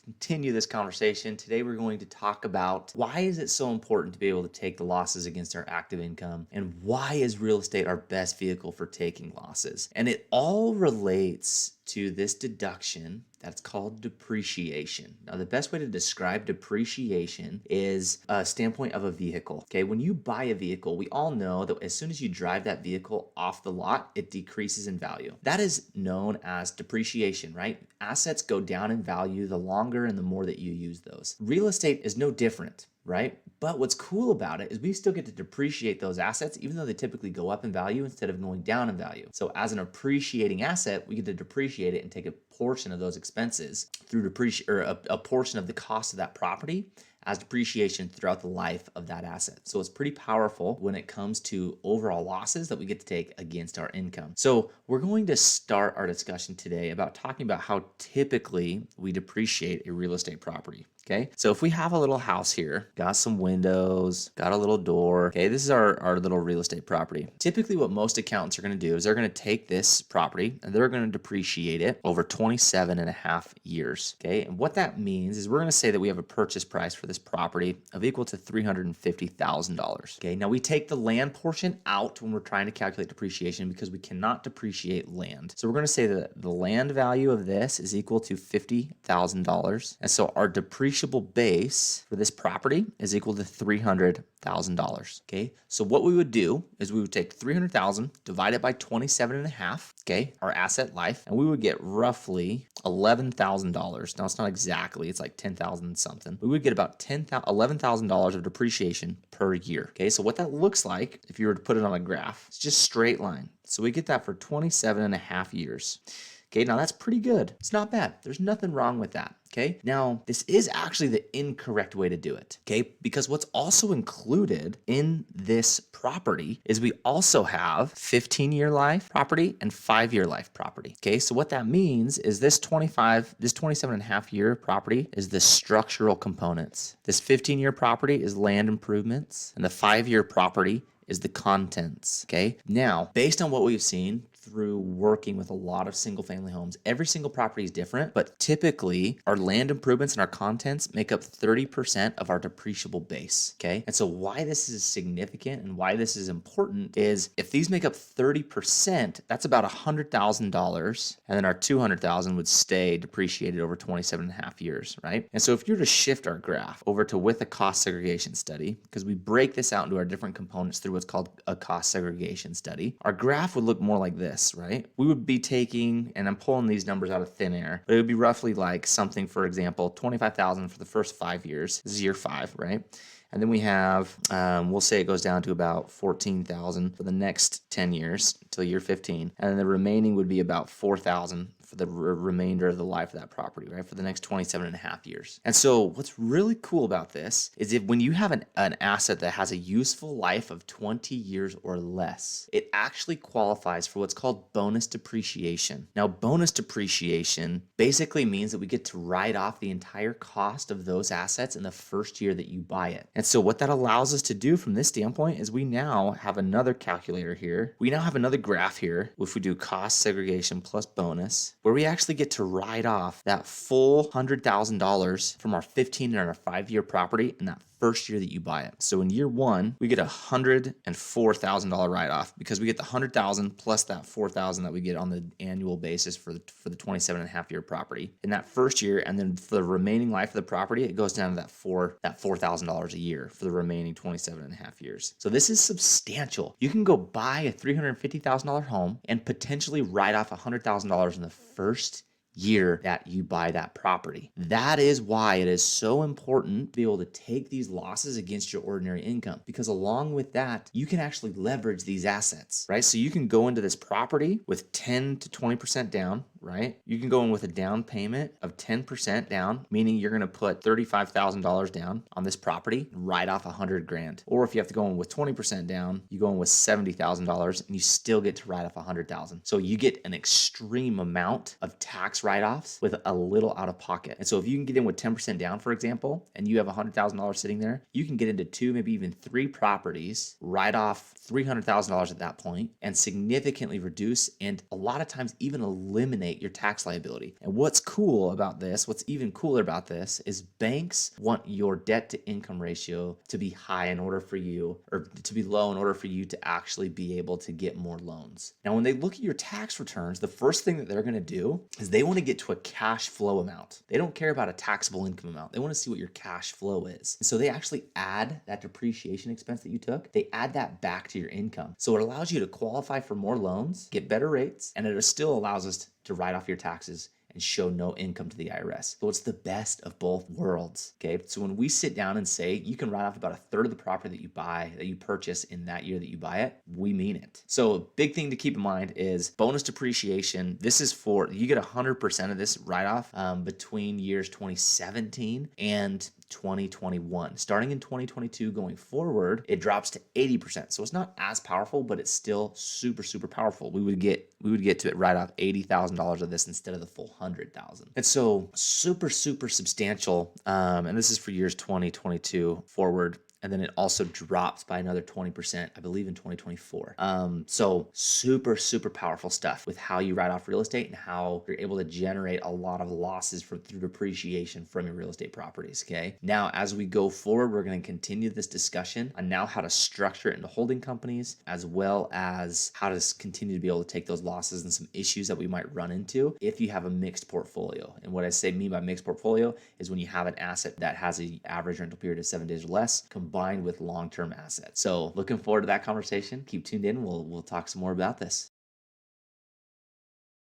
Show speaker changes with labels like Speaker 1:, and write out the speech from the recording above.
Speaker 1: continue this conversation. Today we're going to talk about why is it so important to be able to take the losses against our active income, and why is real estate our best vehicle for taking losses. And it all relates to this deduction that's called depreciation. Now, the best way to describe depreciation is a standpoint of a vehicle. Okay, when you buy a vehicle, we all know that as soon as you drive that vehicle off the lot, it decreases in value. That is known as depreciation, right? Assets go down in value the longer and the more that you use those. Real estate is no different, right? But what's cool about it is we still get to depreciate those assets, even though they typically go up in value instead of going down in value. So as an appreciating asset, we get to depreciate it and take a portion of those expenses through depreciation, or a portion of the cost of that property as depreciation throughout the life of that asset. So it's pretty powerful when it comes to overall losses that we get to take against our income. So we're going to start our discussion today about talking about how typically we depreciate a real estate property. Okay, so if we have a little house here, got some windows, got a little door. Okay, this is our little real estate property. Typically what most accountants are going to do is they're going to take this property and they're going to depreciate it over 27 and a half years. Okay, and what that means is we're going to say that we have a purchase price for this property of equal to $350,000. Okay, now we take the land portion out when we're trying to calculate depreciation because we cannot depreciate land. So we're going to say that the land value of this is equal to $50,000. And so our depreciation base for this property is equal to $300,000. Okay, so what we would do is we would take 300,000, divide it by 27 and a half, okay, our asset life, and we would get roughly $11,000. Now it's not exactly, it's like 10,000 something. We would get about $11,000 of depreciation per year. Okay, so what that looks like, if you were to put it on a graph, it's just straight line. So we get that for 27 and a half years. Okay, now that's pretty good. It's not bad. There's nothing wrong with that. Okay, now this is actually the incorrect way to do it. Okay, because what's also included in this property is we also have 15-year life property and 5-year life property. Okay, so what that means is this 27 and a half year property is the structural components. This 15-year property is land improvements, and the 5-year property is the contents. Okay, now based on what we've seen through working with a lot of single family homes, every single property is different, but typically our land improvements and our contents make up 30% of our depreciable base. Okay, and so why this is significant and why this is important is if these make up 30%, that's about $100,000, and then our $200,000 would stay depreciated over 27 and a half years, right? And so if you were to shift our graph over to with a cost segregation study, because we break this out into our different components through what's called a cost segregation study, our graph would look more like this, right? We would be taking, and I'm pulling these numbers out of thin air, but it would be roughly like something, for example, 25,000 for the first 5 years. This is year 5, right? And then we have, we'll say it goes down to about 14,000 for the next 10 years until year 15. And then the remaining would be about 4,000 for the remainder of the life of that property, right? For the next 27 and a half years. And so what's really cool about this is if when you have an asset that has a useful life of 20 years or less, it actually qualifies for what's called bonus depreciation. Now, bonus depreciation basically means that we get to write off the entire cost of those assets in the first year that you buy it. And so what that allows us to do from this standpoint is we now have another calculator here. We now have another graph here. If we do cost segregation plus bonus, where we actually get to write off that full $100,000 from our 15 and our 5-year property in that first year that you buy it. So in year 1, we get a $104,000 write-off because we get the $100,000 plus that $4,000 that we get on the annual basis for the 27 and a half year property in that first year, and then for the remaining life of the property, it goes down to that $4,000 a year for the remaining 27 and a half years. So this is substantial. You can go buy a $350,000 home and potentially write off $100,000 in the first year that you buy that property. That is why it is so important to be able to take these losses against your ordinary income, because along with that, you can actually leverage these assets, right? So you can go into this property with 10 to 20% down, right? You can go in with a down payment of 10% down, meaning you're going to put $35,000 down on this property and write off $100,000. Or if you have to go in with 20% down, you go in with $70,000 and you still get to write off $100,000. So you get an extreme amount of tax write-offs with a little out of pocket. And so if you can get in with 10% down, for example, and you have $100,000 sitting there, you can get into 2, maybe even 3 properties, write off $300,000 at that point, and significantly reduce and a lot of times even eliminate estimate your tax liability. And what's cool about this, what's even cooler about this, is banks want your debt to income ratio to be high in order for you, or to be low in order for you to actually be able to get more loans. Now, when they look at your tax returns, the first thing that they're going to do is they want to get to a cash flow amount. They don't care about a taxable income amount. They want to see what your cash flow is. And so they actually add that depreciation expense that you took, they add that back to your income. So it allows you to qualify for more loans, get better rates, and it still allows us to write off your taxes and show no income to the IRS. So it's the best of both worlds. Okay. So when we sit down and say you can write off about a third of the property that you buy, that you purchase in that year that you buy it, we mean it. So a big thing to keep in mind is bonus depreciation. This is for, you get 100% of this write off between years 2017 and 2021. Starting in 2022 going forward, it drops to 80%. So it's not as powerful, but it's still super, super powerful. We would get to write off $80,000 of this instead of the full 100,000. And so super, super substantial. And this is for years 2022 forward. And then it also drops by another 20%, I believe, in 2024. So super, super powerful stuff with how you write off real estate and how you're able to generate a lot of losses through depreciation from your real estate properties, okay? Now, as we go forward, we're gonna continue this discussion on now how to structure it into holding companies, as well as how to continue to be able to take those losses and some issues that we might run into if you have a mixed portfolio. And what I mean by mixed portfolio is when you have an asset that has an average rental period of 7 days or less, combined with long-term assets. So looking forward to that conversation. Keep tuned in. We'll talk some more about this.